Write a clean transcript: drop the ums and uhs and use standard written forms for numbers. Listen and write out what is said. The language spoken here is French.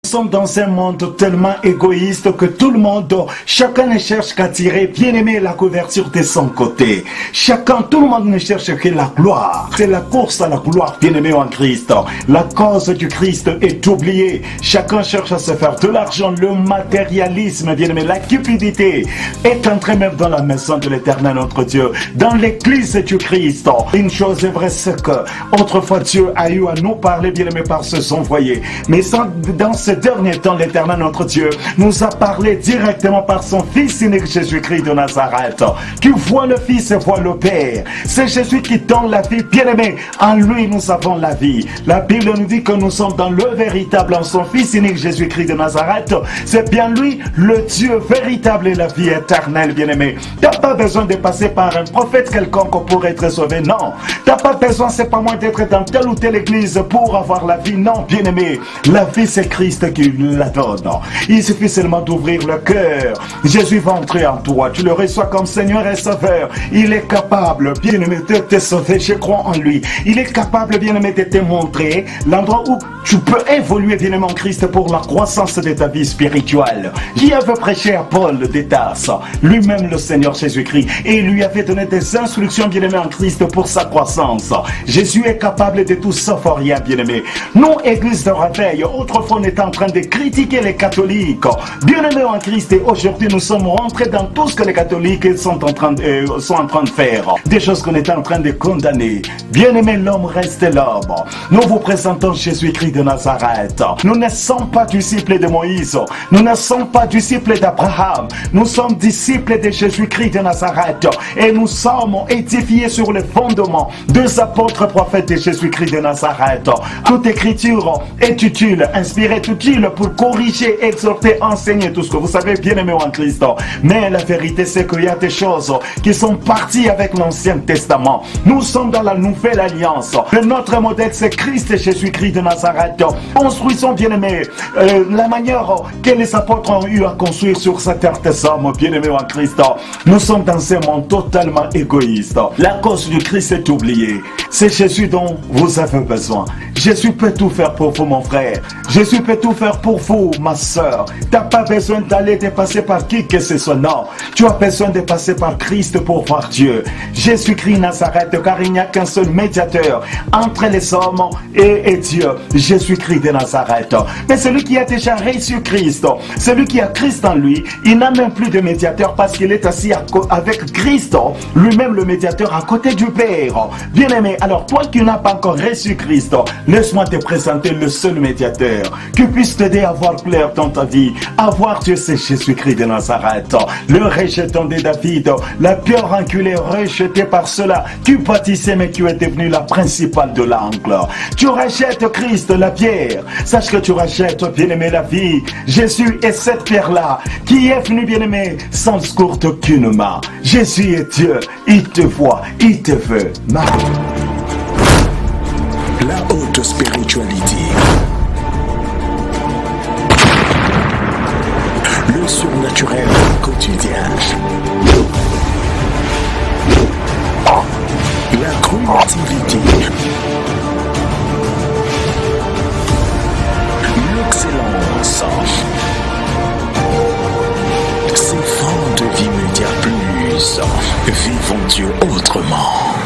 Nous sommes dans un monde tellement égoïste que tout le monde, chacun ne cherche qu'à tirer, bien aimé, la couverture de son côté. Tout le monde ne cherche que la gloire. C'est la course à la gloire, bien aimé en Christ. La cause du Christ est oubliée. Chacun cherche à se faire de l'argent, le matérialisme, bien aimé, la cupidité est entrée même dans la maison de l'Éternel notre Dieu, dans l'église du Christ. Une chose est vraie, c'est que autrefois Dieu a eu à nous parler, bien aimé, par ce envoyé. Mais dans ce dernier temps, l'Éternel notre Dieu nous a parlé directement par son Fils unique Jésus-Christ de Nazareth. Tu vois le Fils et vois le Père. C'est Jésus qui donne la vie, bien aimé. En lui, nous avons la vie. La Bible nous dit que nous sommes dans le véritable, en son Fils unique Jésus-Christ de Nazareth. C'est bien lui, le Dieu véritable et la vie éternelle, bien aimé. Tu n'as pas besoin de passer par un prophète quelconque pour être sauvé, non. Tu n'as pas besoin, c'est pas moins d'être dans telle ou telle église pour avoir la vie, non, bien aimé. La vie, c'est Christ qui la donne. Il suffit seulement d'ouvrir le cœur. Jésus va entrer en toi. Tu le reçois comme Seigneur et Sauveur. Il est capable, bien aimé, de te sauver. Je crois en lui. Il est capable, bien aimé, de te montrer l'endroit où tu peux évoluer, bien aimé, en Christ pour la croissance de ta vie spirituelle. Qui avait prêché à Paul de Tarse, lui-même le Seigneur Jésus-Christ, et il lui avait donné des instructions, bien aimé, en Christ pour sa croissance. Jésus est capable de tout sauf rien, bien aimé. Nous, Église de Réveil, autrefois on était en train de critiquer les catholiques. Bien aimé en Christ, et aujourd'hui nous sommes rentrés dans tout ce que les catholiques sont en train de faire. Des choses qu'on était en train de condamner. Bien aimé, l'homme reste l'homme. Nous vous présentons Jésus-Christ de Nazareth. Nous ne sommes pas disciples de Moïse. Nous ne sommes pas disciples d'Abraham. Nous sommes disciples de Jésus-Christ de Nazareth. Et nous sommes édifiés sur le fondement des apôtres prophètes de Jésus-Christ de Nazareth. Toute écriture est utile, inspirée, utile pour corriger, exhorter, enseigner tout ce que vous savez, bien aimé en Christ. Mais la vérité, c'est qu'il y a des choses qui sont parties avec l'Ancien Testament. Nous sommes dans la Nouvelle Alliance. Notre modèle, c'est Christ et Jésus-Christ de Nazareth. Construisons, bien aimé, la manière que les apôtres ont eu à construire sur cette terre des hommes, bien aimé en Christ. Nous sommes dans un monde totalement égoïste. La cause du Christ est oubliée. C'est Jésus dont vous avez besoin. Jésus peut tout faire pour vous, mon frère. Jésus peut tout faire pour vous, ma soeur. Tu n'as pas besoin d'aller dépasser par qui que ce soit. Non, tu as besoin de passer par Christ pour voir Dieu. Jésus-Christ Nazareth, car il n'y a qu'un seul médiateur entre les hommes et Dieu. Jésus-Christ de Nazareth. Mais celui qui a déjà reçu Christ, celui qui a Christ en lui, il n'a même plus de médiateur parce qu'il est assis avec Christ, lui-même le médiateur à côté du Père. Bien aimé, alors toi qui n'as pas encore reçu Christ, laisse-moi te présenter le seul médiateur qui puisse t'aider à voir clair dans ta vie. À voir Dieu, c'est Jésus-Christ de Nazareth, le rejeton de David, la pierre enculée rejetée par ceux-là qui bâtissaient mais qui est devenu la principale de l'angle. Tu rejettes Christ, la pierre. Sache que tu rejettes, bien-aimé, la vie. Jésus est cette pierre-là qui est venue, bien-aimé, sans courte aucune main. Jésus est Dieu. Il te voit, il te veut. La haute spiritualité. Le surnaturel quotidien. La créativité. L'excellence. C'est fin de vie média plus. Vivons Dieu autrement.